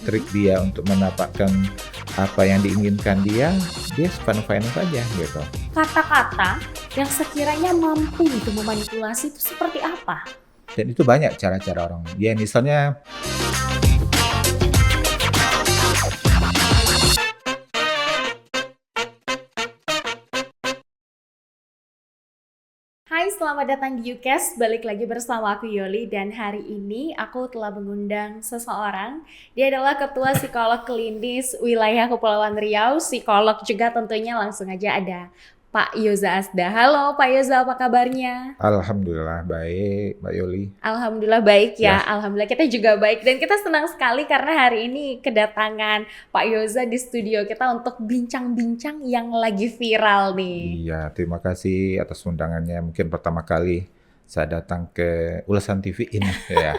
trik Mhm. dia untuk mendapatkan apa yang diinginkan dia fine-fine saja gitu. Kata-kata yang sekiranya mampu gitu memanipulasi itu seperti apa? Dan itu banyak cara-cara orang. Ya misalnya Hai, selamat datang di UCAST. Balik lagi bersama aku Yoli dan hari ini aku telah mengundang seseorang. Dia adalah Ketua Psikolog Klinis Wilayah Kepulauan Riau, psikolog juga tentunya. Langsung aja ada Pak Yoza Asda. Halo Pak Yoza, apa kabarnya? alhamdulillah baik, Mbak Yoli. Alhamdulillah baik ya, Ya, alhamdulillah kita juga baik dan kita senang sekali karena hari ini kedatangan Pak Yoza di studio kita untuk bincang-bincang yang lagi viral nih. iya terima kasih atas undangannya. Mungkin pertama kali saya datang ke Ulasan TV ini ya.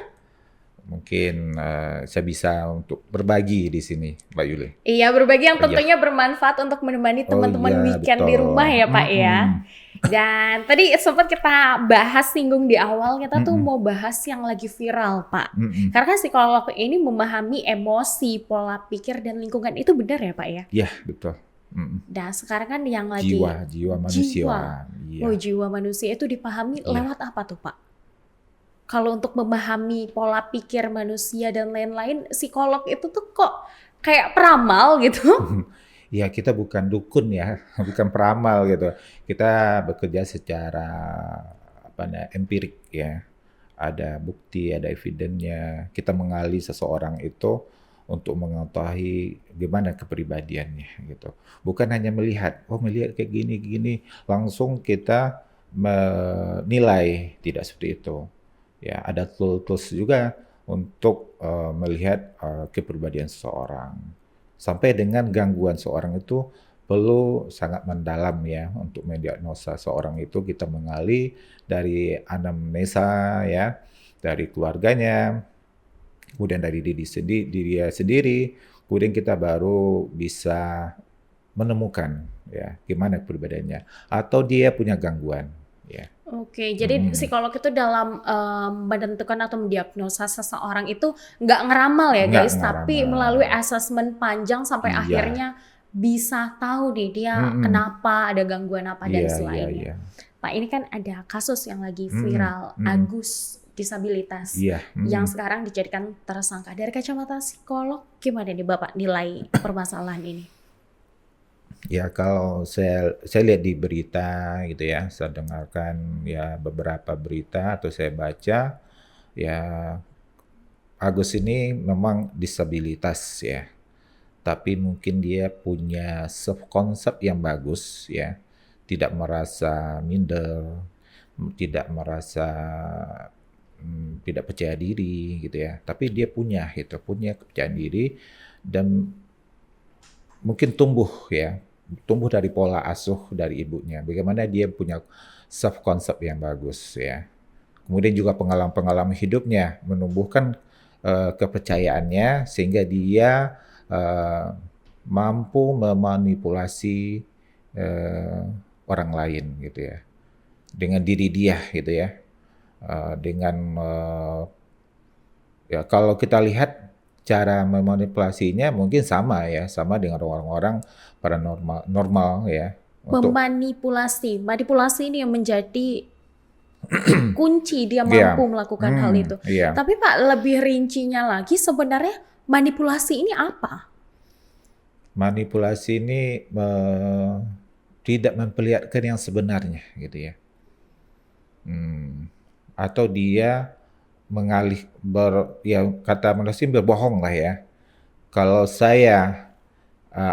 Mungkin saya bisa untuk berbagi di sini, Mbak Yuli. Iya, berbagi yang Iya. tentunya bermanfaat untuk menemani Oh teman-teman iya weekend di rumah betul. ya Pak ya. Dan tadi sempat kita bahas singgung di awal, kita tuh Mm-mm. mau bahas yang lagi viral Pak. Mm-mm. Karena kan psikolog ini memahami emosi, pola pikir, dan lingkungan itu benar ya Pak ya? Iya betul. Mm-mm. Nah sekarang kan yang lagi Jiwa manusia. jiwa, Iya, oh jiwa manusia itu dipahami iya. lewat apa tuh Pak? Kalau untuk memahami pola pikir manusia dan lain-lain, psikolog itu tuh kok kayak peramal gitu? Ya kita bukan dukun ya, bukan peramal gitu. Kita bekerja secara apa namanya empirik ya. Ada bukti, ada evidennya. Kita mengali seseorang itu untuk mengetahui gimana kepribadiannya gitu. Bukan hanya melihat, oh melihat kayak gini, langsung kita menilai, tidak seperti itu. Ya, ada tools juga untuk melihat kepribadian seseorang. Sampai dengan gangguan seorang itu perlu sangat mendalam ya untuk mendiagnosa seorang itu kita mengali dari anamnesa ya, dari keluarganya, kemudian dari diri dia sendiri, kemudian kita baru bisa menemukan ya gimana kepribadiannya atau dia punya gangguan ya. Oke, jadi Mm-mm. psikolog itu dalam menentukan atau mendiagnosa seseorang itu nggak ngeramal ya Nggak guys, tapi melalui ngeramal. asesmen panjang sampai Iya. akhirnya bisa tahu nih dia Mm-mm. kenapa, ada gangguan apa dan Iya, iya, selainnya. iya. Pak, ini kan ada kasus yang lagi Mm-mm. viral, Mm-mm. Agus disabilitas Iya. yang Mm-mm. sekarang dijadikan tersangka. Dari kacamata psikolog, gimana nih Bapak nilai permasalahan ini? Ya kalau saya lihat di berita gitu ya, saya dengarkan ya beberapa berita atau saya baca ya Agus ini memang disabilitas ya, tapi mungkin dia punya self konsep yang bagus ya, tidak merasa minder, tidak merasa tidak percaya diri gitu ya, tapi dia punya gitu, punya kepercayaan diri dan mungkin tumbuh dari pola asuh dari ibunya. Bagaimana dia punya self concept yang bagus ya. Kemudian juga pengalaman-pengalaman hidupnya menumbuhkan kepercayaannya sehingga dia mampu memanipulasi orang lain gitu ya. Dengan diri dia gitu ya. Dengan ya kalau kita lihat cara memanipulasinya mungkin sama ya, sama dengan orang-orang paranormal normal ya untuk Memanipulasi, manipulasi ini yang menjadi kunci dia ya, mampu melakukan hal itu. iya. Tapi Pak, lebih rincinya lagi sebenarnya manipulasi ini apa? Manipulasi ini tidak memperlihatkan yang sebenarnya gitu ya. Atau dia ya kata manusia berbohong lah ya. Kalau saya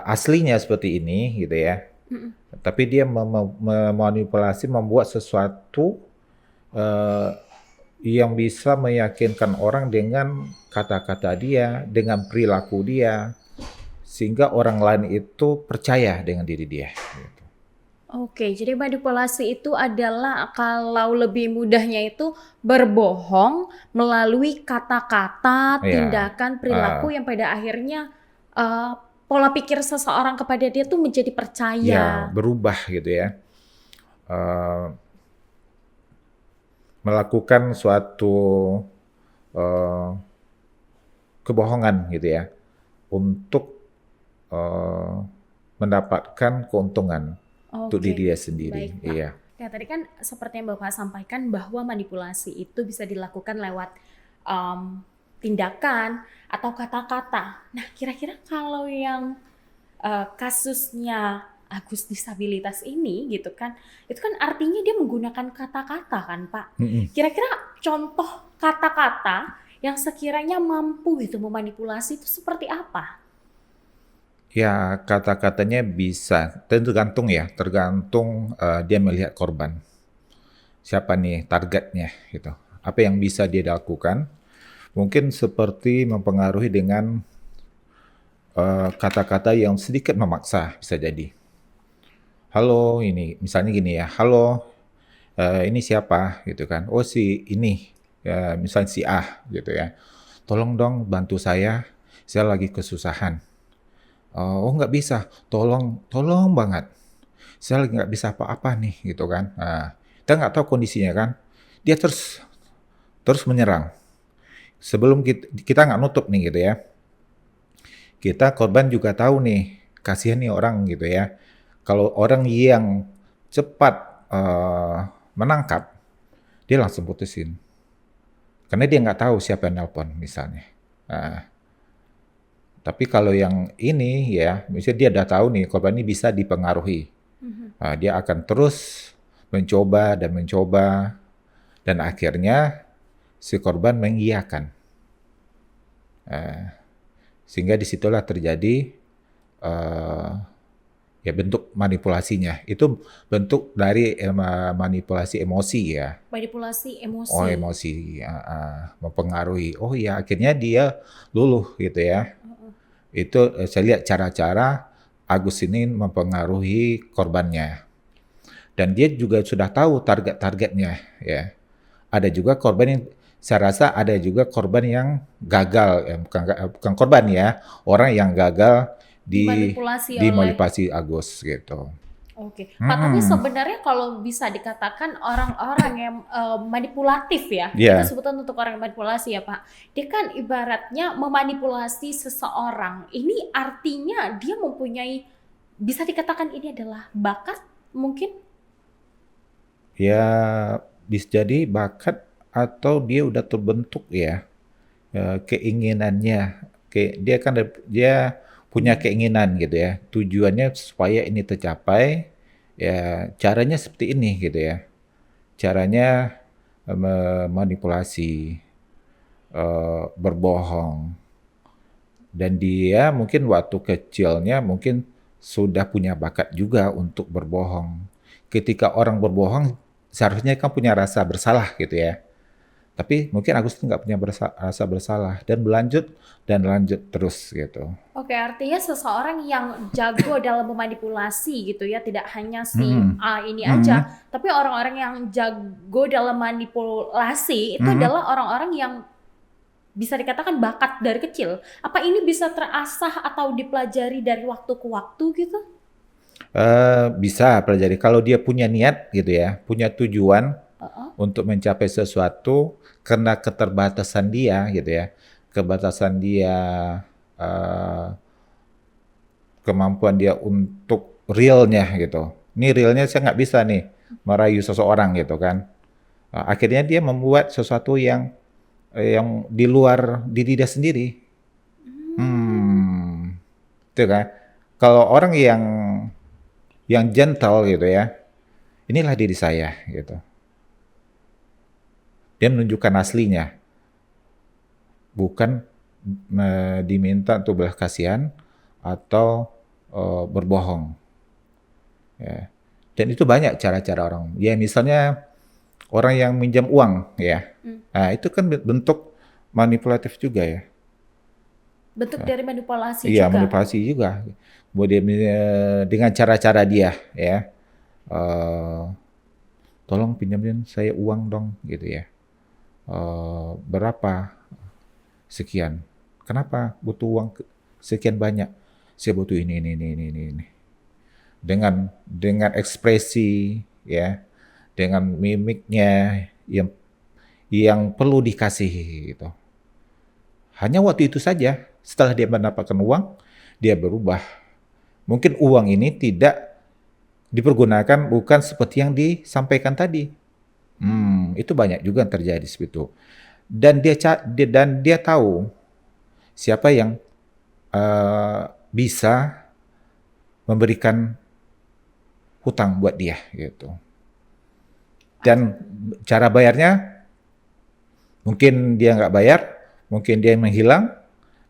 aslinya seperti ini gitu ya. Mm-mm. Tapi dia memanipulasi membuat sesuatu eh, yang bisa meyakinkan orang dengan kata-kata dia, dengan perilaku dia, sehingga orang lain itu percaya dengan diri dia. Gitu. Oke, jadi manipulasi itu adalah kalau lebih mudahnya itu berbohong melalui kata-kata, Ya, tindakan, eh, perilaku yang pada akhirnya eh, pola pikir seseorang kepada dia tuh menjadi ya percaya. berubah gitu ya. Eh, Melakukan suatu eh, kebohongan gitu ya. untuk eh, mendapatkan keuntungan untuk Oke, diri dia sendiri. baik Pak. Iya. Ya, tadi kan seperti yang Bapak sampaikan bahwa manipulasi itu bisa dilakukan lewat em, tindakan atau kata-kata. Nah, kira-kira kalau yang kasusnya Agus disabilitas ini gitu kan, itu kan artinya dia menggunakan kata-kata kan Pak. Mm-mm. Kira-kira contoh kata-kata yang sekiranya mampu itu memanipulasi itu seperti apa? Ya, kata-katanya bisa tergantung ya, tergantung dia melihat korban. Siapa nih targetnya gitu. Apa yang bisa dia lakukan? Mungkin seperti mempengaruhi dengan kata-kata yang sedikit memaksa bisa jadi. Halo, ini misalnya gini ya. Halo, ini siapa gitu kan? Oh si ini, ya, misalnya si A gitu ya. Tolong dong bantu saya lagi kesusahan. Oh nggak bisa, tolong banget. Saya lagi nggak bisa apa-apa nih gitu kan. Nah, kita nggak tahu kondisinya kan. Dia terus terus menyerang. Sebelum kita nggak nutup nih gitu ya. Kita korban juga tahu nih, kasihan nih orang gitu ya. Kalau orang yang cepat menangkap, dia langsung putusin. Karena dia nggak tahu siapa yang nelpon misalnya. Nah, tapi kalau yang ini ya, misalnya dia udah tahu nih korban ini bisa dipengaruhi. Mhm. Nah, dia akan terus mencoba dan mencoba dan akhirnya si korban mengiyakan. Nah, sehingga disitulah terjadi eh, ya bentuk manipulasinya. Itu bentuk dari manipulasi emosi ya. Manipulasi Oh emosi. emosi, mempengaruhi. Oh ya akhirnya dia luluh gitu ya. Heeh. Itu saya lihat cara-cara Agus ini mempengaruhi korbannya. Dan dia juga sudah tahu target-targetnya ya. Ada juga korban yang saya rasa ada juga korban yang gagal, ya, bukan korban ya, orang yang gagal Dimanipulasi oleh. dimanipulasi Agus gitu. Oke, Pak, tapi Mm-mm. sebenarnya kalau bisa dikatakan orang-orang yang manipulatif ya, kita Ya, sebutkan untuk orang yang manipulasi ya Pak, dia kan ibaratnya memanipulasi seseorang. Ini artinya dia mempunyai, bisa dikatakan ini adalah bakat mungkin? ya bisa jadi bakat atau dia udah terbentuk ya, keinginannya. Dia kan dia punya keinginan gitu ya. Tujuannya supaya ini tercapai, ya caranya seperti ini gitu ya. Caranya memanipulasi, berbohong. Dan dia mungkin waktu kecilnya mungkin sudah punya bakat juga untuk berbohong. Ketika orang berbohong, seharusnya kan punya rasa bersalah gitu ya. Tapi mungkin Agustus nggak punya rasa bersalah dan berlanjut dan lanjut terus gitu. Oke, artinya seseorang yang jago dalam memanipulasi gitu ya, tidak hanya si Mhm. A ini aja, Mhm. tapi orang-orang yang jago dalam manipulasi itu Mhm. adalah orang-orang yang bisa dikatakan bakat dari kecil. Apa ini bisa terasah atau dipelajari dari waktu ke waktu gitu? Bisa pelajari kalau dia punya niat gitu ya, punya tujuan Heeh. untuk mencapai sesuatu karena keterbatasan dia gitu ya, keterbatasan dia, eee, kemampuan dia untuk realnya gitu. Ini realnya saya nggak bisa nih merayu seseorang gitu kan. Akhirnya dia membuat sesuatu yang di luar diri dia sendiri. Hmm. Hmm, itu kan. Kalau orang yang gentle gitu ya, inilah diri saya gitu. Dia menunjukkan aslinya, bukan diminta untuk belas kasihan atau berbohong. Ya. Dan itu banyak cara-cara orang. Ya misalnya orang yang minjam uang ya, Hmm. nah itu kan bentuk manipulatif juga ya. Bentuk dari manipulasi Iya juga. manipulasi juga. Kemudian dengan cara-cara dia ya, eh, tolong pinjamin saya uang dong gitu ya. Berapa? Sekian. Kenapa butuh uang sekian banyak? Saya butuh ini. Dengan ekspresi ya, dengan mimiknya yang perlu dikasihi gitu. Hanya waktu itu saja. Setelah dia mendapatkan uang, dia berubah. Mungkin uang ini tidak dipergunakan bukan seperti yang disampaikan tadi. Itu banyak juga yang terjadi seperti itu. Dan dia tahu siapa yang bisa memberikan hutang buat dia gitu. Dan cara bayarnya mungkin dia nggak bayar, mungkin dia menghilang,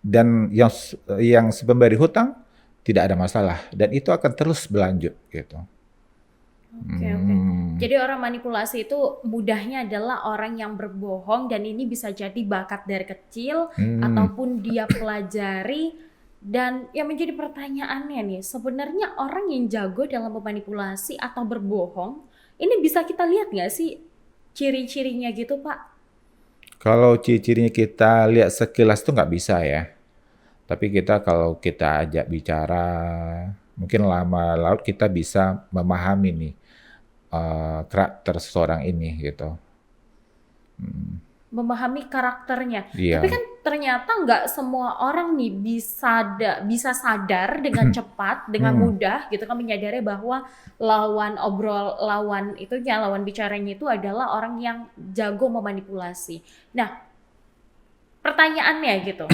dan yang pemberi hutang tidak ada masalah, dan itu akan terus berlanjut gitu. Oke, oke. Jadi orang manipulasi itu mudahnya adalah orang yang berbohong, dan ini bisa jadi bakat dari kecil ataupun dia pelajari. Dan yang menjadi pertanyaannya nih, sebenarnya orang yang jago dalam memanipulasi atau berbohong, ini bisa kita lihat nggak sih ciri-cirinya gitu, Pak? Kalau ciri-cirinya kita lihat sekilas tuh nggak bisa ya. Tapi kalau kita ajak bicara, mungkin lama laut kita bisa memahami nih karakter seseorang ini gitu. Memahami karakternya. Tapi Iya. kan ternyata nggak semua orang nih bisa sadar dengan cepat, dengan mudah gitu kan, menyadari bahwa lawan bicaranya itu adalah orang yang jago memanipulasi. Nah, pertanyaannya gitu,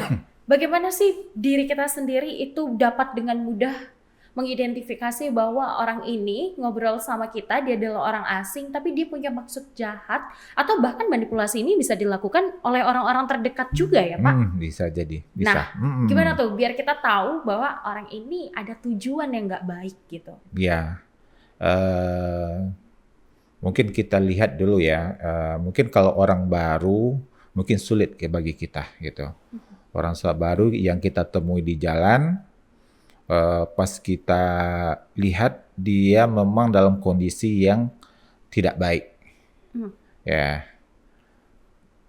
bagaimana sih diri kita sendiri itu dapat dengan mudah mengidentifikasi bahwa orang ini ngobrol sama kita, dia adalah orang asing, tapi dia punya maksud jahat, atau bahkan manipulasi ini bisa dilakukan oleh orang-orang terdekat juga ya, Pak? Bisa jadi, Nah, bisa. gimana tuh biar kita tahu bahwa orang ini ada tujuan yang nggak baik gitu? Ya, mungkin kita lihat dulu ya. Mungkin kalau orang baru, mungkin sulit bagi kita gitu. Orang baru yang kita temui di jalan, pas kita lihat dia memang dalam kondisi yang tidak baik. Ya,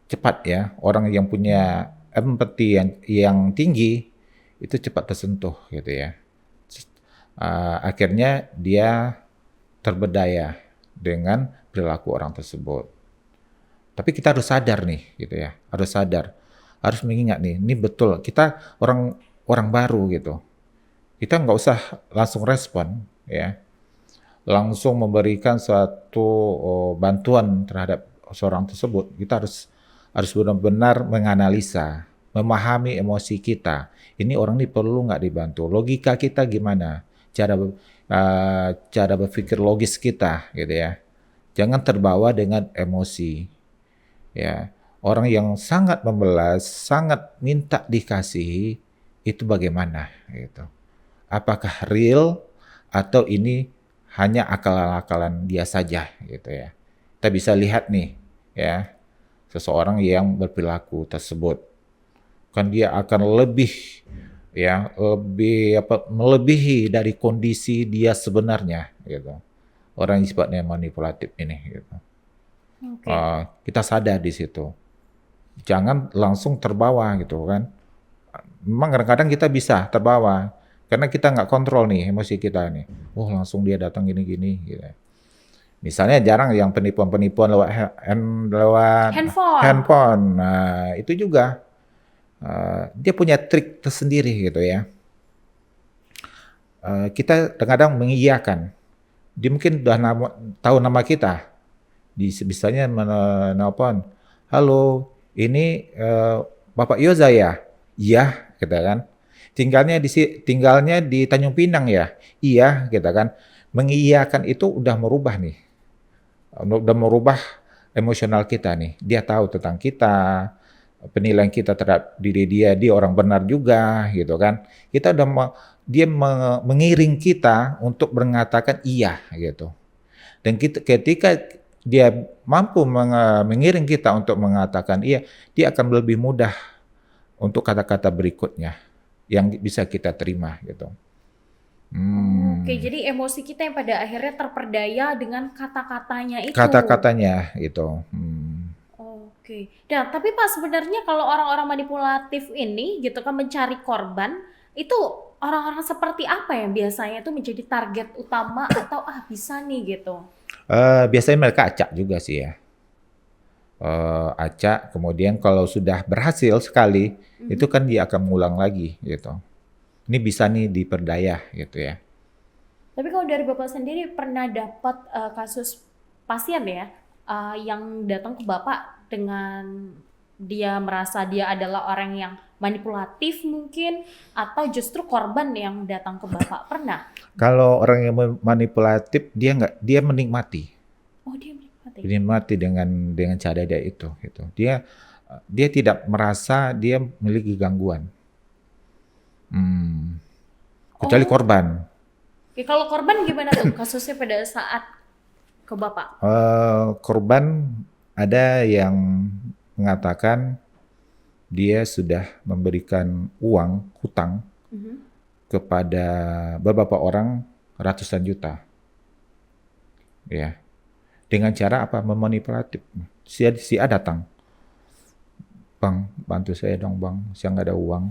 cepat ya. Orang yang punya empati yang tinggi itu cepat tersentuh gitu ya. Akhirnya dia terberdaya dengan perilaku orang tersebut. Tapi kita harus sadar nih gitu ya. Harus sadar. Harus mengingat nih, ini betul kita orang baru gitu. Kita nggak usah langsung respon ya, langsung memberikan suatu bantuan terhadap seorang tersebut. Kita harus benar-benar menganalisa, memahami emosi kita. Ini orang ini perlu nggak dibantu? Logika kita gimana? Cara berpikir logis kita gitu ya. Jangan terbawa dengan emosi. Ya, orang yang sangat membelas, sangat minta dikasihi, itu bagaimana gitu. Apakah real atau ini hanya akal-akalan dia saja gitu ya. Kita bisa lihat nih ya, seseorang yang berperilaku tersebut kan dia akan melebihi dari kondisi dia sebenarnya gitu. Orang yang sifatnya manipulatif ini gitu. Kita sadar di situ. Jangan langsung terbawa gitu kan. Memang kadang-kadang kita bisa terbawa karena kita nggak kontrol nih emosi kita nih. Langsung dia datang gini-gini gitu. Misalnya jarang yang penipuan-penipuan lewat handphone. Nah, itu juga dia punya trik tersendiri gitu ya. Kita kadang-kadang mengiyakan. Dia mungkin udah tahu nama kita. Bisanya menelpon, halo, ini Bapak Yoza ya? Iya, gitu kan. Tinggalnya di Tanjung Pinang ya? Iya, gitu kan. Mengiyakan itu udah merubah nih. Udah merubah emosional kita nih. Dia tahu tentang kita, penilaian kita terhadap diri dia orang benar juga, gitu kan. Dia mengiring kita untuk mengatakan iya, gitu. Dan ketika dia mampu mengiring kita untuk mengatakan iya, dia akan lebih mudah untuk kata-kata berikutnya yang bisa kita terima gitu. Oke, jadi emosi kita yang pada akhirnya terperdaya dengan kata-katanya itu. Kata-katanya itu. Oke. Nah, tapi Pak, sebenarnya kalau orang-orang manipulatif ini gitu kan mencari korban, itu orang-orang seperti apa yang biasanya itu menjadi target utama atau bisa nih gitu? Biasanya mereka acak juga sih ya. acak, kemudian kalau sudah berhasil sekali, itu Mhm. kan dia akan mengulang lagi gitu. Ini bisa nih diperdaya gitu ya. Tapi kalau dari Bapak sendiri pernah dapat kasus pasien ya yang datang ke Bapak dengan dia merasa dia adalah orang yang manipulatif mungkin atau justru korban yang datang ke Bapak pernah? Kalau orang yang manipulatif dia menikmati, Oh dia menikmati. menikmati dengan cara dia itu gitu. Dia tidak merasa dia memiliki gangguan. Hmm, kecuali Oh, korban. oke, kalau korban gimana tuh kasusnya pada saat ke Bapak? Korban ada yang mengatakan dia sudah memberikan uang hutang Mhm. kepada beberapa orang ratusan juta, ya. Dengan cara apa? Memanipulatif. Si A datang, bang, bantu saya dong bang, saya nggak ada uang.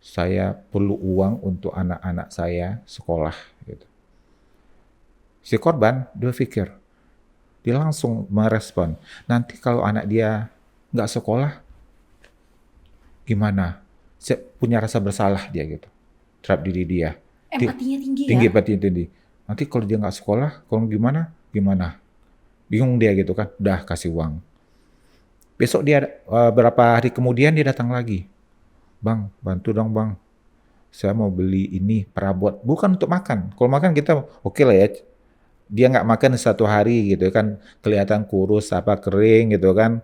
Saya perlu uang untuk anak-anak saya sekolah. Gitu. Si korban dia pikir, dia langsung merespon. Nanti kalau anak dia nggak sekolah, gimana? Saya punya rasa bersalah dia gitu, terhadap diri dia. Empatinya tinggi ya? Tinggi berarti tinggi. Nanti kalau dia nggak sekolah, kalau gimana? Gimana? Bingung dia gitu kan. Udah kasih uang. Besok dia berapa hari kemudian dia datang lagi. Bang, bantu dong bang. Saya mau beli ini perabot. Bukan untuk makan. Kalau makan kita oke lah ya. Dia nggak makan satu hari gitu kan. Kelihatan kurus, apa kering gitu kan.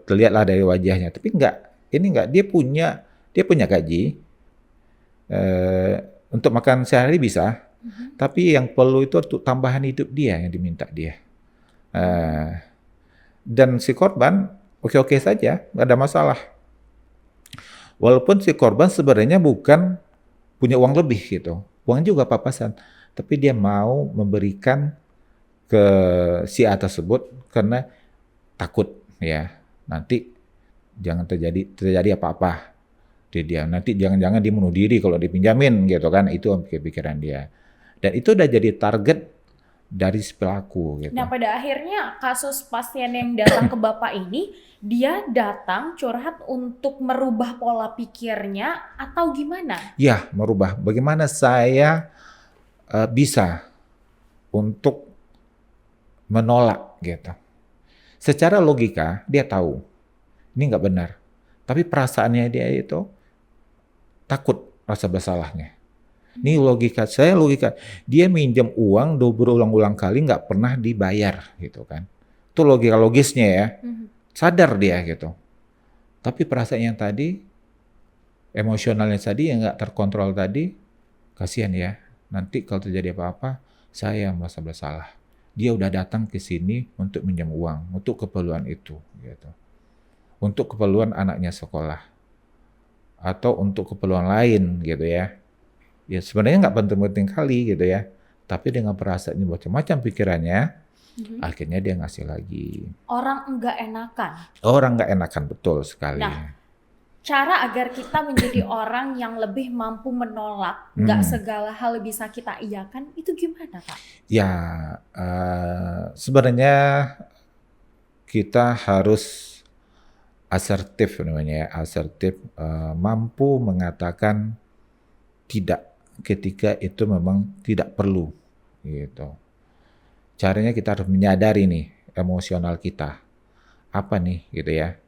Terlihat lah dari wajahnya. Tapi nggak. Ini nggak. Dia punya gaji. Eh, untuk makan sehari bisa. Mhm. Tapi yang perlu itu untuk tambahan hidup dia yang diminta dia. Oh. Eh, dan si korban oke-oke saja, nggak ada masalah. Walaupun si korban sebenarnya bukan punya uang lebih gitu, uang juga pas-pasan, tapi dia mau memberikan ke si A tersebut karena takut ya nanti jangan terjadi apa-apa di dia. Nanti jangan-jangan dia bunuh diri kalau dipinjamin gitu kan, itu pikiran dia. Dan itu udah jadi target dari si pelaku gitu. Nah, pada akhirnya kasus pasien yang datang ke Bapak ini, dia datang curhat untuk merubah pola pikirnya atau gimana? Ya, merubah. Bagaimana saya bisa untuk menolak gitu. Secara logika dia tahu ini nggak benar, tapi perasaannya dia itu takut rasa bersalahnya. Ini logika saya logika dia minjem uang berulang-ulang kali nggak pernah dibayar gitu kan. Itu logika logisnya ya. Mhm. Sadar dia gitu. Tapi perasaan yang tadi, emosionalnya tadi yang nggak terkontrol tadi, kasihan ya. Nanti kalau terjadi apa-apa, saya yang merasa bersalah. Dia udah datang ke sini untuk minjam uang, untuk keperluan itu, gitu. Untuk keperluan anaknya sekolah atau untuk keperluan lain, gitu ya. Ya sebenarnya nggak penting-penting kali, gitu ya. Tapi dengan perasaan ini macam-macam pikirannya, Mhm. akhirnya dia ngasih lagi. Orang enggak enakan. Orang nggak enakan betul sekali. Nah, cara agar kita menjadi orang yang lebih mampu menolak, nggak Hmm. segala hal bisa kita iyakan, itu gimana, Kak? Ya, sebenarnya kita harus asertif namanya ya, asertif, mampu mengatakan tidak ketika itu memang tidak perlu, gitu. Caranya kita harus menyadari nih emosional kita, apa nih gitu ya,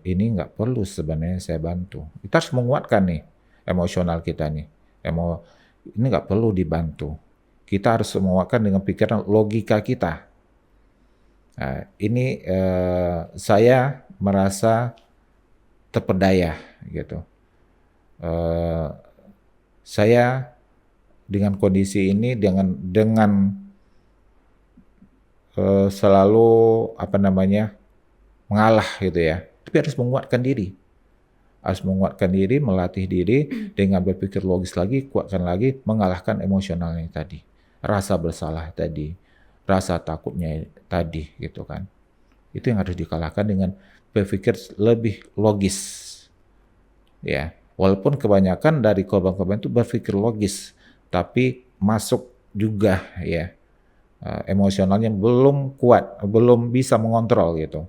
ini nggak perlu sebenarnya saya bantu. Kita harus menguatkan nih emosional kita nih, ini nggak perlu dibantu. Kita harus menguatkan dengan pikiran logika kita. Nah, ini saya merasa terpedaya gitu. Eh, saya dengan kondisi ini dengan selalu apa namanya mengalah gitu ya. Tapi harus menguatkan diri. Harus menguatkan diri, melatih diri dengan berpikir logis lagi, kuatkan lagi, mengalahkan emosionalnya tadi. Rasa bersalah tadi, rasa takutnya tadi gitu kan. Itu yang harus dikalahkan dengan berpikir lebih logis. Ya, walaupun kebanyakan dari korban-korban itu berpikir logis, tapi masuk juga ya emosionalnya belum kuat, belum bisa mengontrol gitu,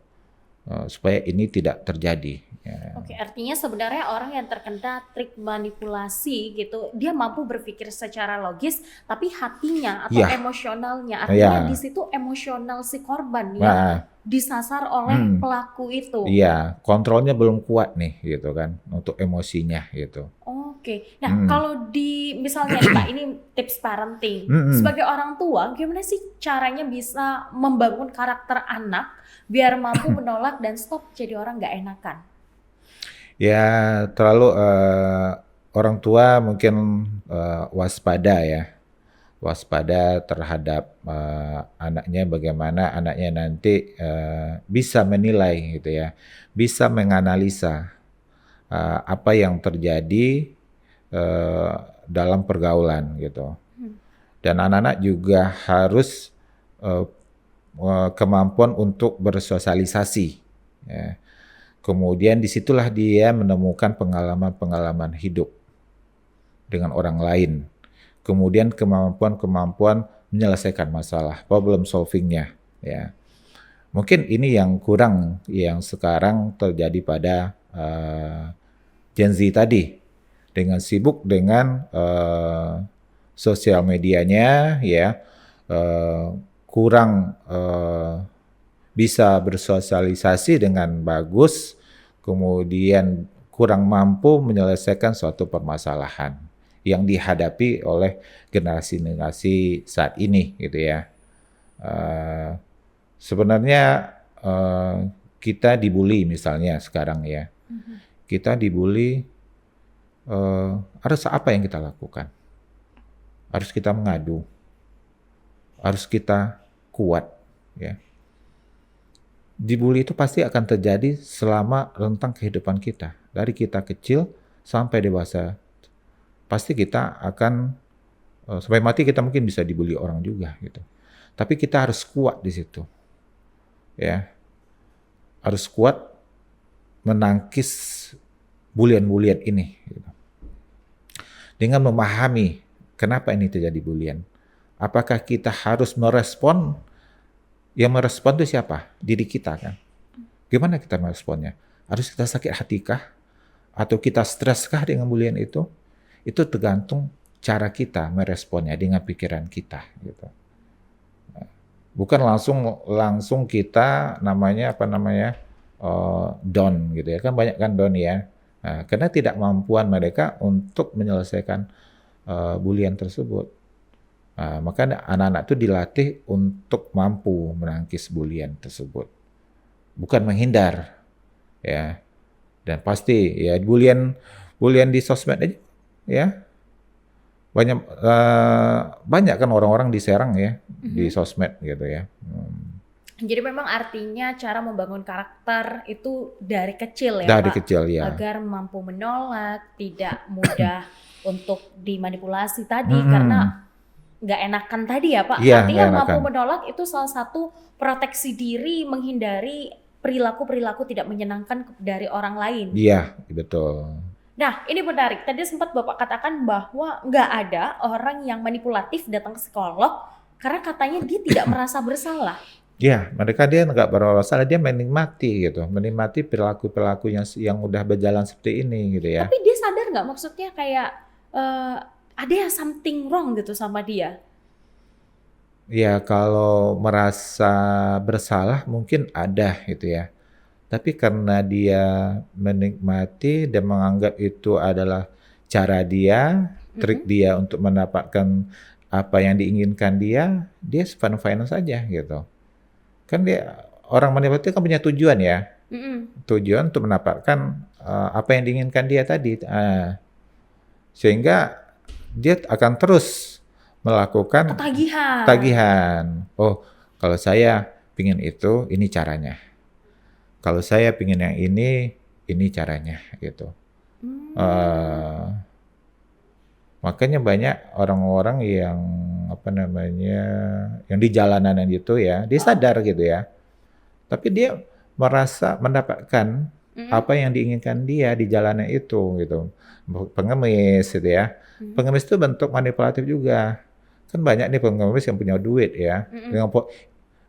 supaya ini tidak terjadi. Ya. Oke, artinya sebenarnya orang yang terkena trik manipulasi gitu, dia mampu berpikir secara logis, tapi hatinya atau Iya, emosionalnya, artinya di ya, situ emosional si korban yang nah, disasar oleh hmm, pelaku itu. iya, kontrolnya belum kuat nih, gitu kan, untuk emosinya gitu. Oke, nah Hmm, kalau di misalnya nih Pak, ini tips parenting. hmm, hmm. Sebagai orang tua, gimana sih caranya bisa membangun karakter anak biar mampu menolak dan stop jadi orang nggak enakan? Ya, terlalu orang tua mungkin waspada ya, waspada terhadap anaknya, bagaimana anaknya nanti bisa menilai gitu ya, bisa menganalisa apa yang terjadi eh, dalam pergaulan gitu. Hmm. Dan anak-anak juga harus eh, kemampuan untuk bersosialisasi. Ya. Kemudian disitulah dia menemukan pengalaman-pengalaman hidup dengan orang lain. Kemudian kemampuan-kemampuan menyelesaikan masalah, problem solvingnya. Ya, mungkin ini yang kurang yang sekarang terjadi pada Gen Z tadi, dengan sibuk dengan sosial medianya, ya, kurang bisa bersosialisasi dengan bagus, kemudian kurang mampu menyelesaikan suatu permasalahan yang dihadapi oleh generasi-generasi saat ini, gitu ya. Eh, Sebenarnya kita dibully misalnya sekarang ya, Mhm. kita dibully, harus apa yang kita lakukan? Harus kita mengadu, harus kita kuat, ya. Dibully itu pasti akan terjadi selama rentang kehidupan kita. Dari kita kecil sampai dewasa, pasti kita akan, sampai mati kita mungkin bisa dibully orang juga gitu. Tapi kita harus kuat di situ, ya. Harus kuat menangkis bulian-bulian ini, gitu. Dengan memahami kenapa ini terjadi bulian. Apakah kita harus merespon? Yang merespon itu siapa? Diri kita kan. Gimana kita meresponnya? Harus kita sakit hatikah? Atau kita streskah dengan bulian itu? Itu tergantung cara kita meresponnya dengan pikiran kita gitu. Bukan langsung langsung kita namanya apa namanya down gitu ya, kan banyak kan down ya. Nah, karena tidak mampuan mereka untuk menyelesaikan bulian tersebut. Nah, maka anak-anak itu dilatih untuk mampu menangkis bulian tersebut, bukan menghindar ya. Dan pasti ya bulian bulian di sosmed aja ya, banyak banyak kan orang-orang diserang ya di Mhm. sosmed gitu ya. Jadi memang artinya cara membangun karakter itu dari kecil ya Dari Pak, kecil ya. agar mampu menolak, tidak mudah untuk dimanipulasi tadi Mm-mm. karena nggak enakan tadi ya Pak. Iya, Artinya nggak mampu enakan. menolak itu salah satu proteksi diri menghindari perilaku-perilaku tidak menyenangkan dari orang lain. Iya, betul. Nah, ini menarik. Tadi sempat Bapak katakan bahwa nggak ada orang yang manipulatif datang ke psikolog karena katanya dia tidak merasa bersalah. Iya, mereka dia nggak bermasalah, dia menikmati gitu, menikmati perilaku-perilaku yang udah berjalan seperti ini gitu ya. Tapi dia sadar nggak maksudnya kayak ada yang something wrong gitu sama dia. Ya kalau merasa bersalah mungkin ada gitu ya. Tapi karena dia menikmati dan menganggap itu adalah cara dia, trik Mhm. dia untuk mendapatkan apa yang diinginkan dia fine-fine saja gitu. Kan dia orang manipulatif kan punya tujuan ya, Mhm. tujuan untuk mendapatkan apa yang diinginkan dia tadi. Sehingga dia akan terus melakukan Ketagihan. tagihan. Oh, kalau saya pingin itu, ini caranya. Kalau saya pingin yang ini caranya gitu. Hmm. Eh, Makanya banyak orang-orang yang apa namanya, yang di jalanan itu ya, dia Oh. sadar gitu ya. Tapi dia merasa mendapatkan Mhm. apa yang diinginkan dia di jalanan itu gitu. Pengemis gitu ya. Mhm. Pengemis itu bentuk manipulatif juga. Kan banyak nih pengemis yang punya duit ya. Mm-mm. Dengan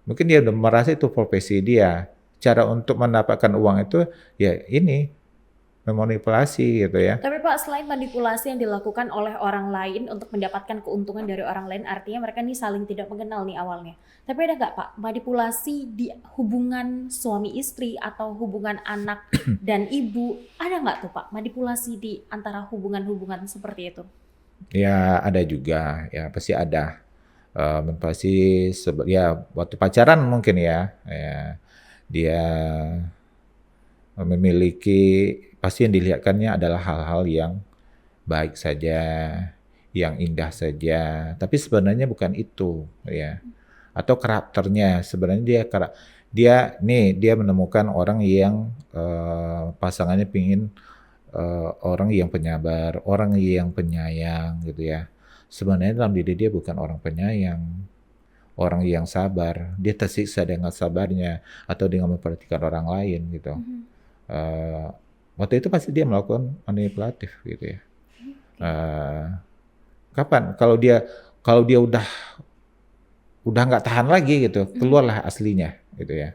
mungkin dia udah merasa itu profesi dia. Cara untuk mendapatkan uang itu ya ini memanipulasi gitu ya. Tapi Pak, selain manipulasi yang dilakukan oleh orang lain untuk mendapatkan keuntungan dari orang lain, artinya mereka nih saling tidak mengenal nih awalnya. Tapi ada nggak Pak, manipulasi di hubungan suami istri atau hubungan anak dan ibu? Ada nggak tuh Pak, manipulasi di antara hubungan-hubungan seperti itu? Ya ada juga, ya pasti ada. Pasti ya waktu pacaran mungkin ya, ya dia memiliki pasti yang dilihatkannya adalah hal-hal yang baik saja, yang indah saja, tapi sebenarnya bukan itu ya. Atau karakternya sebenarnya dia menemukan orang yang pasangannya pingin orang yang penyabar, orang yang penyayang gitu ya. Sebenarnya dalam diri dia bukan orang penyayang, orang yang sabar. Dia tersiksa dengan sabarnya atau dengan memperhatikan orang lain gitu. Mhm. Eh, Waktu itu pasti dia melakukan manipulatif gitu ya. Eh, Kapan? Kalau dia udah nggak tahan lagi gitu, Mhm. keluarlah aslinya gitu ya.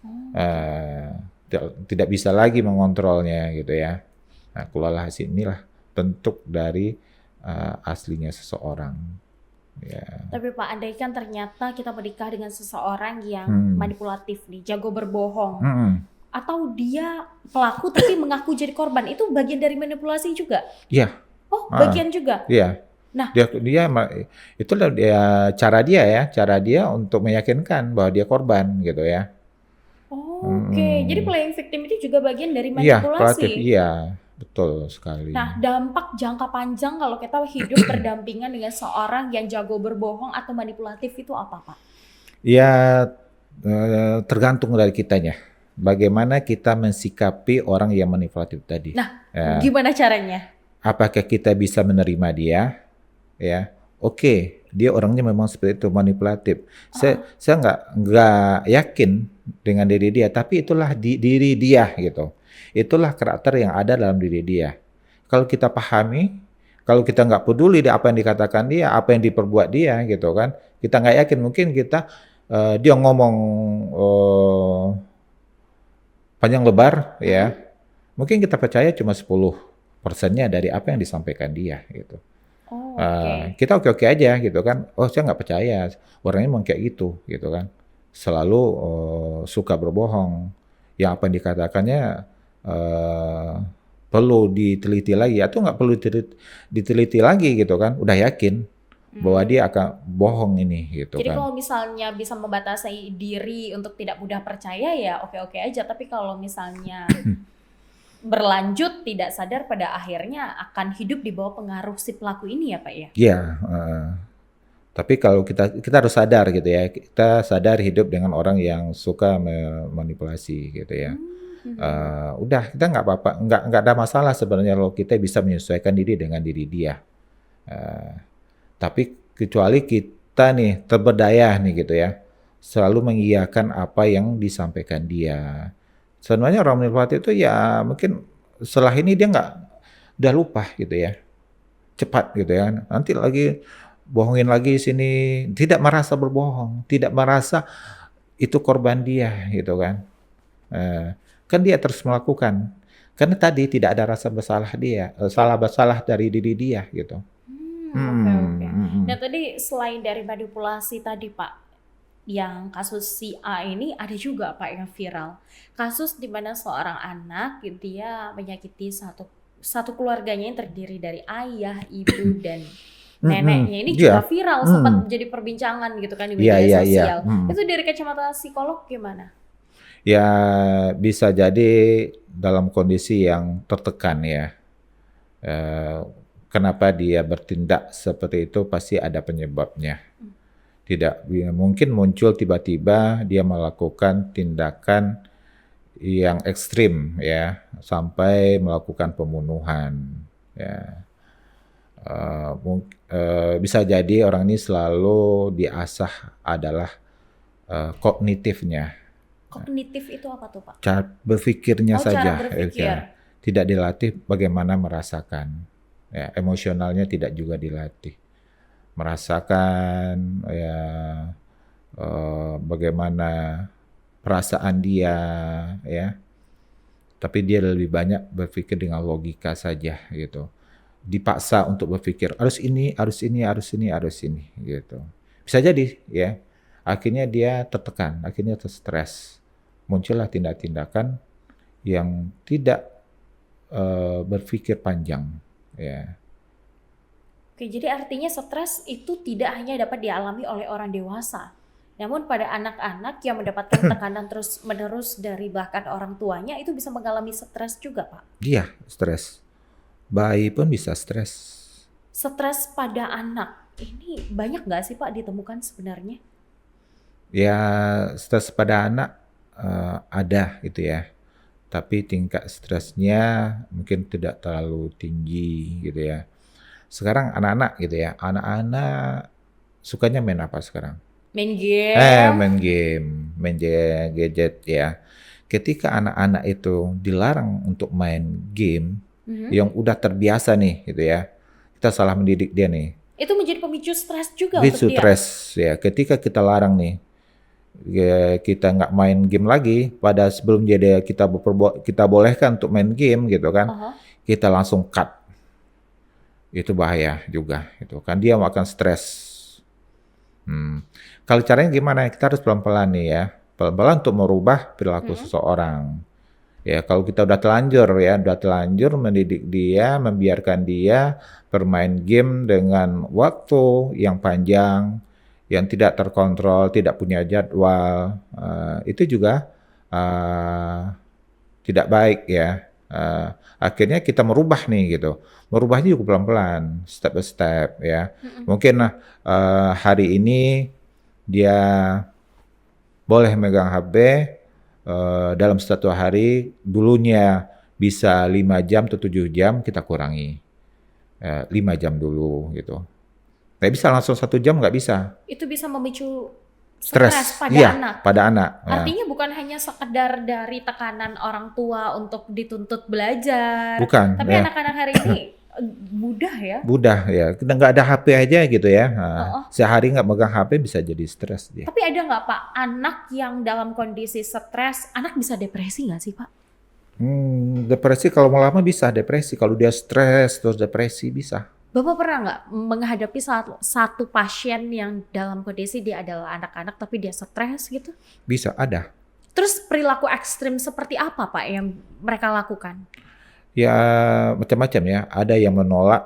Oh, oke. Eh, Tidak bisa lagi mengontrolnya gitu ya. Nah, keluarlah inilah bentuk dari aslinya seseorang. Ya. Tapi Pak, andaikan ternyata kita menikah dengan seseorang yang Hmm. manipulatif nih, jago berbohong, Hmm. atau dia pelaku tapi mengaku jadi korban, itu bagian dari manipulasi juga? Iya. Oh, Ah, bagian juga. iya. Nah, Itulah cara dia untuk meyakinkan bahwa dia korban gitu ya. oke. Jadi Hmm. playing victim itu juga bagian dari Iya, manipulasi. proaktif. Iya, betul sekali. Nah, dampak jangka panjang kalau kita hidup berdampingan dengan seorang yang jago berbohong atau manipulatif itu apa, Pak? Ya, tergantung dari kitanya. Bagaimana kita mensikapi orang yang manipulatif tadi. Nah, Ya, gimana caranya? apakah kita bisa menerima dia? Ya, oke, dia orangnya memang seperti itu manipulatif. Saya nggak yakin dengan diri dia, tapi itulah diri dia gitu. Itulah karakter yang ada dalam diri dia. Kalau kita pahami, kalau kita nggak peduli apa yang dikatakan dia, apa yang diperbuat dia gitu kan, kita nggak yakin. Mungkin kita dia ngomong eh, panjang lebar ya, Mm-mm. mungkin kita percaya cuma 10%-nya dari apa yang disampaikan dia gitu. Oh, oke. Kita oke-oke aja gitu kan. Oh, saya nggak percaya. Orangnya emang kayak gitu kan. Selalu suka berbohong. Yang apa yang dikatakannya eh, perlu diteliti lagi atau nggak perlu diteliti lagi gitu kan. Udah yakin bahwa Hmm. dia akan bohong ini gitu Jadi kan. kalau misalnya bisa membatasi diri untuk tidak mudah percaya ya oke-oke aja. Tapi kalau misalnya berlanjut tidak sadar pada akhirnya akan hidup di bawah pengaruh si pelaku ini ya Pak ya? Iya. Tapi kalau kita harus sadar gitu ya. Kita sadar hidup dengan orang yang suka memanipulasi gitu ya. Mhm. Udah kita nggak apa-apa, nggak ada masalah sebenarnya kalau kita bisa menyesuaikan diri dengan diri dia. Eh, tapi kecuali kita nih terberdaya nih gitu ya, selalu mengiyakan apa yang disampaikan dia. Sebenarnya orang manipulatif itu ya mungkin setelah ini dia nggak udah lupa gitu ya, cepat gitu ya. Nanti lagi bohongin lagi sini, tidak merasa berbohong, tidak merasa itu korban dia gitu kan. Kan dia terus melakukan. Karena tadi tidak ada rasa bersalah dia, salah bersalah dari diri dia gitu. Oke, oke. Mhm. Nah tadi selain dari manipulasi tadi Pak, yang kasus si A ini ada juga Pak yang viral. Kasus di mana seorang anak dia menyakiti satu satu keluarganya yang terdiri dari ayah, ibu, dan Mhm. neneknya. Ini Iya. juga viral, sempat Mhm. menjadi perbincangan gitu kan di Iya media iya iya. sosial. Mhm. Itu dari kacamata psikolog gimana? Ya bisa jadi dalam kondisi yang tertekan ya. Eee, Kenapa dia bertindak seperti itu pasti ada penyebabnya. Tidak mungkin muncul tiba-tiba dia melakukan tindakan yang ekstrim ya, sampai melakukan pembunuhan ya. Bisa jadi orang ini selalu diasah adalah kognitifnya, Kognitif itu apa tuh Pak? cara berpikirnya Oh cara saja, berpikir. ya. Tidak dilatih bagaimana merasakan, ya, emosionalnya tidak juga dilatih. merasakan ya bagaimana perasaan dia ya. Tapi dia lebih banyak berpikir dengan logika saja gitu. Dipaksa untuk berpikir harus ini, harus ini, harus ini, harus ini gitu. Bisa jadi ya. Akhirnya dia tertekan, akhirnya terstres. Muncullah tindak-tindakan yang tidak berpikir panjang ya. Oke, jadi artinya stres itu tidak hanya dapat dialami oleh orang dewasa, namun pada anak-anak yang mendapatkan tekanan terus-menerus dari bahkan orang tuanya itu bisa mengalami stres juga, Pak. Dia stres. Bayi pun bisa stres. Stres pada anak, ini banyak nggak sih Pak ditemukan sebenarnya? Ya, stres pada anak ada gitu ya. Tapi tingkat stresnya mungkin tidak terlalu tinggi gitu ya. Sekarang anak-anak gitu ya, anak-anak sukanya main apa sekarang? Main game. Main game, main gadget ya. Ketika anak-anak itu dilarang untuk main game, yang udah terbiasa nih gitu ya, kita salah mendidik dia nih. Itu menjadi pemicu stres juga Pemicu untuk dia. stres ya, ketika kita larang nih, ya, kita nggak main game lagi, pada sebelum jadi kita bolehkan untuk main game gitu kan, kita langsung cut. Itu bahaya juga itu kan, dia akan stres. Kalau caranya gimana? Kita harus pelan-pelan nih ya, pelan-pelan untuk merubah perilaku seseorang. Ya kalau kita udah terlanjur mendidik dia, membiarkan dia bermain game dengan waktu yang panjang, yang tidak terkontrol, tidak punya jadwal, itu juga tidak baik ya. Akhirnya kita merubah nih gitu. Merubahnya juga pelan-pelan, step by step ya. Mungkin hari ini dia boleh megang HP dalam satu hari, dulunya bisa 5 jam atau 7 jam, kita kurangi 5 jam dulu gitu. Nggak bisa langsung 1 jam, nggak bisa. Itu bisa memicu Stres stres pada iya, anak. pada anak. Artinya bukan hanya sekedar dari tekanan orang tua untuk dituntut belajar, Bukan, tapi ya. anak-anak hari ini mudah ya. Mudah ya, kita nggak ada HP aja gitu ya. Sehari nggak megang HP bisa jadi stres dia. Tapi ada nggak Pak anak yang dalam kondisi stres, anak bisa depresi nggak sih Pak? Depresi kalau lama bisa depresi. Kalau dia stres terus depresi bisa. Bapak pernah nggak menghadapi satu pasien yang dalam kondisi dia adalah anak-anak tapi dia stres gitu? Bisa, ada. Terus perilaku ekstrim seperti apa Pak yang mereka lakukan? Ya macam-macam ya. Ada yang menolak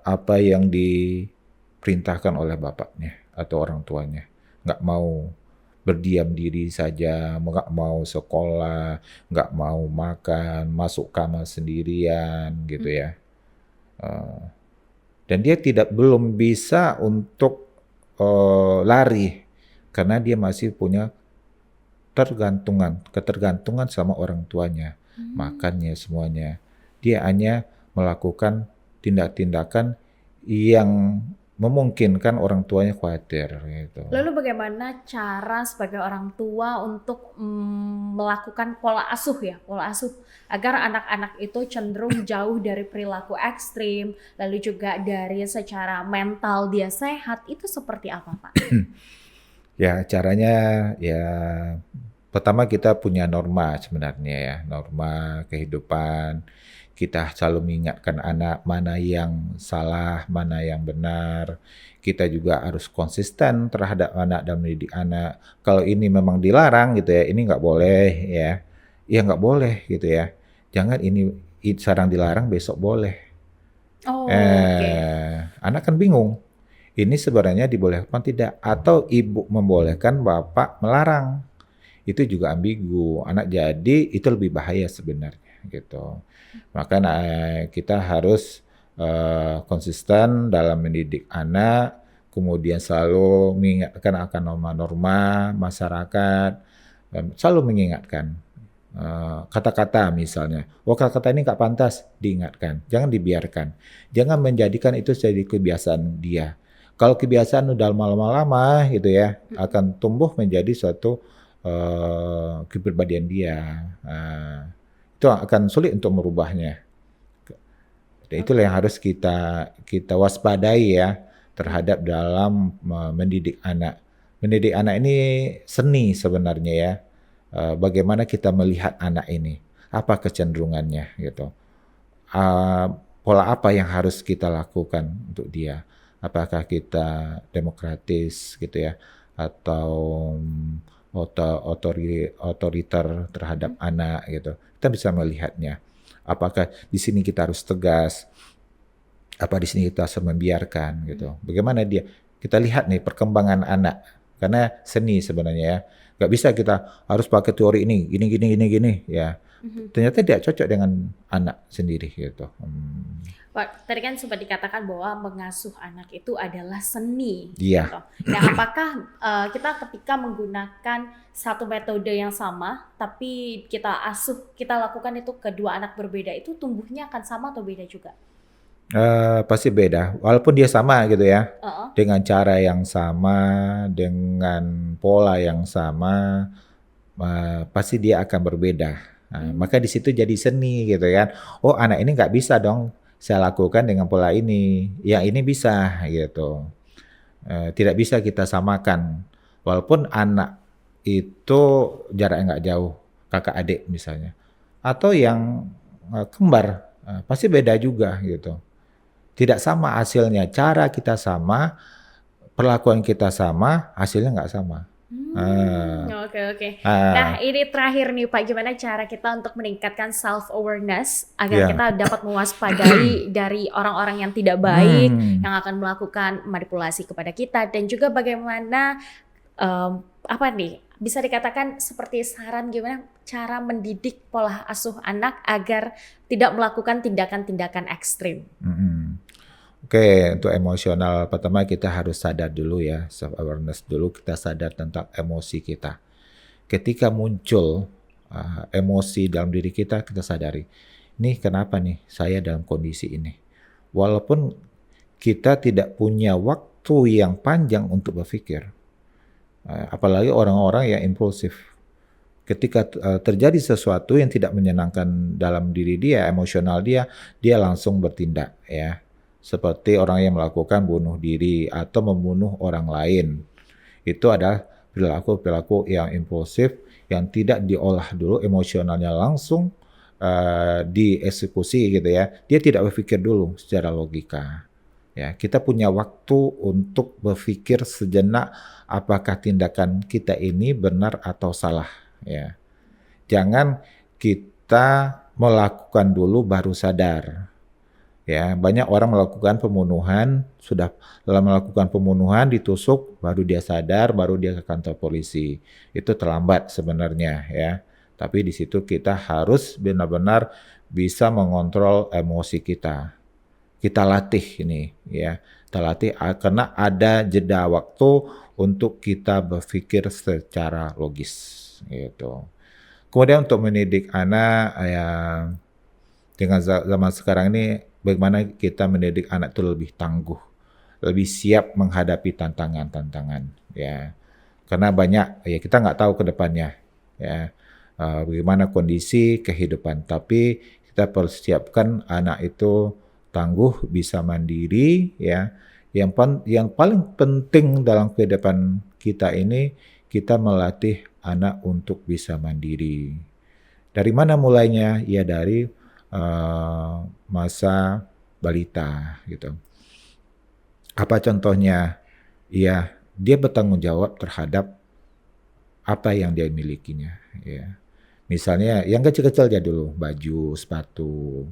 apa yang diperintahkan oleh bapaknya atau orang tuanya. Nggak mau berdiam diri saja, nggak mau sekolah, nggak mau makan, masuk kamar sendirian gitu ya. Dan dia belum bisa untuk lari karena dia masih punya ketergantungan sama orang tuanya, makannya semuanya. Dia hanya melakukan tindak-tindakan yang memungkinkan orang tuanya khawatir gitu. Lalu bagaimana cara sebagai orang tua untuk melakukan pola asuh agar anak-anak itu cenderung jauh dari perilaku ekstrim, lalu juga dari secara mental dia sehat, itu seperti apa Pak? Ya caranya ya pertama kita punya norma sebenarnya ya, norma kehidupan. Kita selalu mengingatkan anak mana yang salah, mana yang benar. Kita juga harus konsisten terhadap anak dan mendidik anak. Kalau ini memang dilarang gitu ya, ini nggak boleh ya. Ya nggak boleh gitu ya. Jangan ini sekarang dilarang, besok boleh. Anak kan bingung. Ini sebenarnya dibolehkan tidak? Atau ibu membolehkan, bapak melarang. Itu juga ambigu. Anak jadi itu lebih bahaya sebenarnya gitu. Maka kita harus konsisten dalam mendidik anak, kemudian selalu mengingatkan akan norma-norma masyarakat, selalu mengingatkan kata-kata misalnya, kata-kata ini nggak pantas, diingatkan, jangan dibiarkan, jangan menjadikan itu jadi kebiasaan dia. Kalau kebiasaan udah lama-lama gitu ya, akan tumbuh menjadi suatu kepribadian dia. Itu akan sulit untuk merubahnya. Dan itulah yang harus kita waspadai ya terhadap dalam mendidik anak. Mendidik anak ini seni sebenarnya ya. Bagaimana kita melihat anak ini, apa kecenderungannya gitu. Uh, Pola apa yang harus kita lakukan untuk dia? Apakah kita demokratis gitu ya, atau otoriter terhadap anak gitu? Kita bisa melihatnya. Apakah di sini kita harus tegas? Apa di sini kita harus membiarkan gitu? Bagaimana dia? Kita lihat nih perkembangan anak, karena seni sebenarnya ya. Gak bisa kita harus pakai teori ini, gini ya. Ternyata tidak cocok dengan anak sendiri gitu. Pak, tadi kan sempat dikatakan bahwa mengasuh anak itu adalah seni. Iya. Gitu. Nah, apakah kita ketika menggunakan satu metode yang sama, tapi kita lakukan itu kedua anak berbeda, itu tumbuhnya akan sama atau beda juga? Pasti beda, walaupun dia sama gitu ya, Uh-uh. dengan cara yang sama, dengan pola yang sama, pasti dia akan berbeda. Nah, maka di situ jadi seni gitu kan. Oh, anak ini nggak bisa dong saya lakukan dengan pola ini, yang ini bisa gitu. Tidak bisa kita samakan, walaupun anak itu jaraknya nggak jauh, kakak adik misalnya, atau yang kembar, pasti beda juga gitu. Tidak sama hasilnya, cara kita sama, perlakuan kita sama, hasilnya nggak sama. Oke. Nah, Ah, ini terakhir nih Pak, gimana cara kita untuk meningkatkan self awareness agar ya. kita dapat mewaspadai dari orang-orang yang tidak baik Hmm, yang akan melakukan manipulasi kepada kita, dan juga bagaimana apa nih bisa dikatakan seperti saran gimana cara mendidik pola asuh anak agar tidak melakukan tindakan-tindakan ekstrim. mm-mm. Oke, untuk emosional pertama kita harus sadar dulu ya, self awareness dulu, kita sadar tentang emosi kita. Ketika muncul emosi dalam diri kita, kita sadari, nih kenapa nih saya dalam kondisi ini. Walaupun kita tidak punya waktu yang panjang untuk berpikir, apalagi orang-orang yang impulsif. Ketika terjadi sesuatu yang tidak menyenangkan dalam diri dia, emosional dia langsung bertindak ya. Seperti orang yang melakukan bunuh diri atau membunuh orang lain. Itu adalah perilaku-perilaku yang impulsif yang tidak diolah dulu, emosionalnya langsung dieksekusi gitu ya. Dia tidak berpikir dulu secara logika. Ya, kita punya waktu untuk berpikir sejenak apakah tindakan kita ini benar atau salah ya. Jangan kita melakukan dulu baru sadar. Ya, banyak orang melakukan pembunuhan, sudah melakukan pembunuhan ditusuk, baru dia sadar, baru dia ke kantor polisi. Itu terlambat sebenarnya ya. Tapi di situ kita harus benar-benar bisa mengontrol emosi kita. Kita latih ini ya. Kita latih karena ada jeda waktu untuk kita berpikir secara logis gitu. Kemudian untuk mendidik anak ya, dengan zaman sekarang ini bagaimana kita mendidik anak itu lebih tangguh, lebih siap menghadapi tantangan-tantangan ya. Karena banyak ya kita nggak tahu ke depannya ya, bagaimana kondisi kehidupan, tapi kita persiapkan anak itu tangguh, bisa mandiri ya. Yang paling penting dalam kehidupan kita ini, kita melatih anak untuk bisa mandiri. Dari mana mulainya? Ya dari masa balita gitu. Apa contohnya? Ya, dia bertanggung jawab terhadap apa yang dia milikinya. Ya. Misalnya yang kecil-kecil aja dulu, baju, sepatu.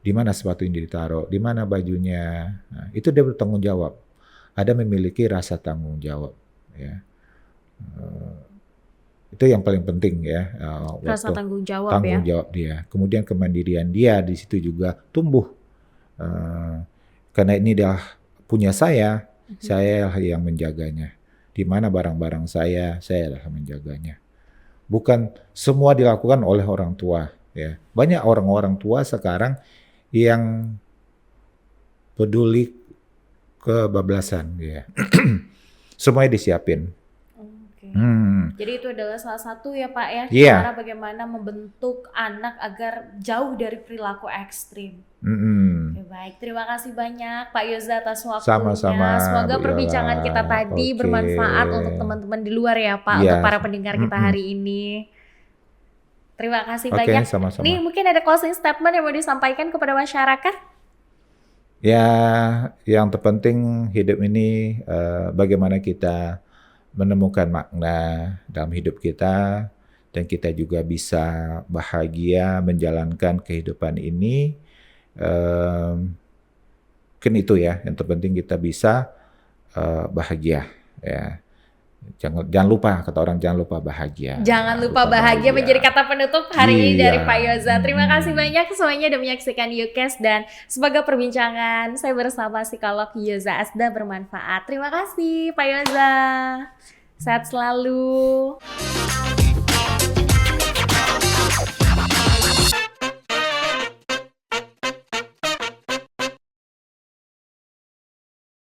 Di mana sepatu ini ditaruh? Di mana bajunya? Nah, itu dia bertanggung jawab. Ada memiliki rasa tanggung jawab. Ya. Itu yang paling penting ya, Rasa waktu tanggung jawab ya. tanggung jawab dia. Kemudian kemandirian dia di situ juga tumbuh. Karena ini dah punya saya yang menjaganya. Di mana barang-barang saya lah menjaganya. Bukan semua dilakukan oleh orang tua ya. Banyak orang-orang tua sekarang yang peduli kebablasan ya. Semuanya disiapin. Oke. Hmm. Jadi itu adalah salah satu ya Pak ya, Iya. cara bagaimana membentuk anak agar jauh dari perilaku ekstrim. Baik, terima kasih banyak Pak Yoza atas Sama-sama waktunya. Semoga Bu Yola. perbincangan kita tadi Oke. bermanfaat untuk teman-teman di luar ya Pak, Iya. untuk para pendengar kita Mm-mm. hari ini. Terima kasih Oke, banyak. sama-sama. Nih mungkin ada closing statement yang mau disampaikan kepada masyarakat? Ya, yang terpenting hidup ini bagaimana kita menemukan makna dalam hidup kita dan kita juga bisa bahagia menjalankan kehidupan ini. Mungkin itu ya, yang terpenting kita bisa bahagia ya. Jangan lupa, kata orang jangan lupa bahagia. Jangan lupa bahagia menjadi kata penutup hari ini dari Iya. Pak Yoza. Terima kasih banyak semuanya udah menyaksikan YouCast dan semoga perbincangan saya bersama psikolog Yoza Asda bermanfaat. Terima kasih Pak Yoza. Sehat selalu.